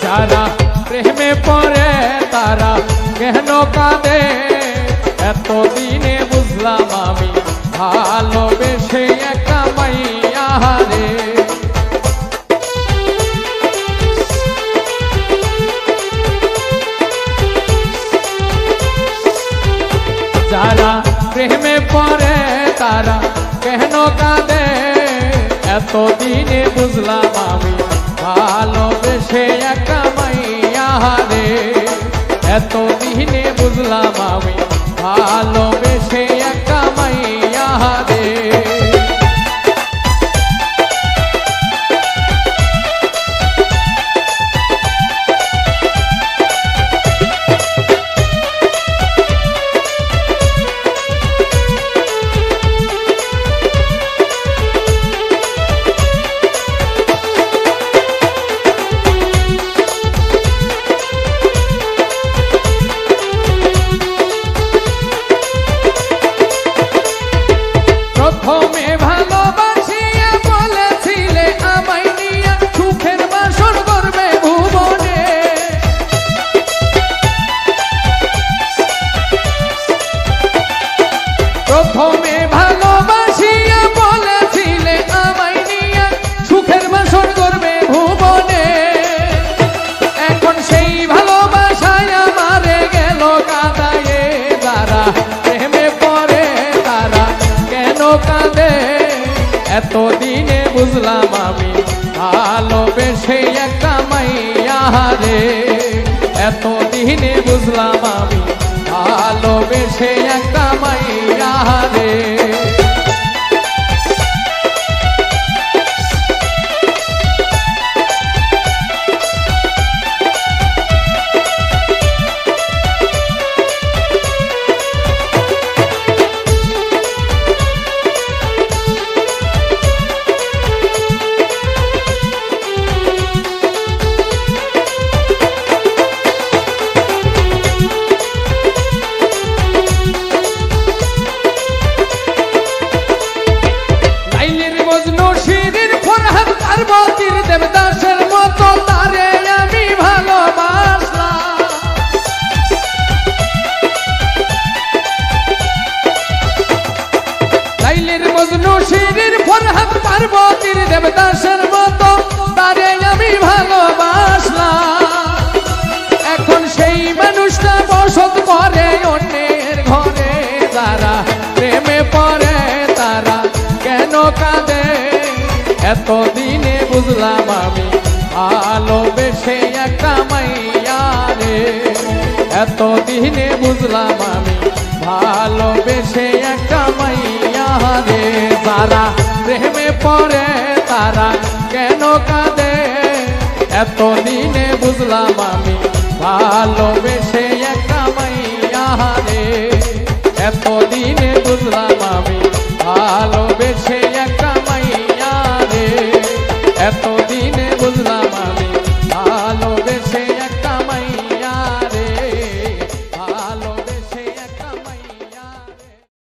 যারা প্রেমে পড়ে তারা কেন কাঁদে এতদিনে বুঝলাম আমি ভালোবেসে একা মাইয়া রে যারা প্রেমে পড়ে তারা কেন কাঁদে এতদিনে বুঝলাম আমি ভালোবেসে একা মাইয়া রে এতদিনে বুঝলাম আমি ভালোবেসে একা মাইয়া রে প্রথমে ভালোবাসিয়া বলেছিলে আমায় নিয়া সুখের বাসর করবে ভুবনে প্রথমে ভালোবাসিয়া বলেছিলে আমায় নিয়া সুখের বাসর করবে ভুবনে এখন সেই ভালোবাসায় আমারে গেল কাঁদায়ে যারা প্রেমে পড়ে তারা কেন কাঁদে এতদিনে বুঝলাম আমি ভালোবেসে একটা মাইয়া রে এতদিনে বুঝলাম আমি ভালোবেসে একটা মাইয়া রে পার্বতীর দেবদাসের মতো তারে আমি ভালোবাসলাম লাইলির মজনু শিরির ফরহাদ পার্বতীর দেবদাসের মতো তারে আমি ভালোবাসলাম এখন সেই মানুষটা বসত করে অন্যের ঘরে যারা প্রেমে পড়ে তারা কেন কাঁদে এতদিনে বুঝলাম আমি ভালোবেসে একটা মাইয়া রে এতদিনে বুঝলাম আমি ভালোবেসে একটা মাইয়া রে যারা প্রেমে পড়ে তারা কেন কাঁদে এতদিনে বুঝলাম আমি ভালোবেসে একটা মাইয়া রে এতদিনে বুঝলাম আমি ভালোবেসে একটা মাইয়া রে এতদিনে বুঝলাম আমি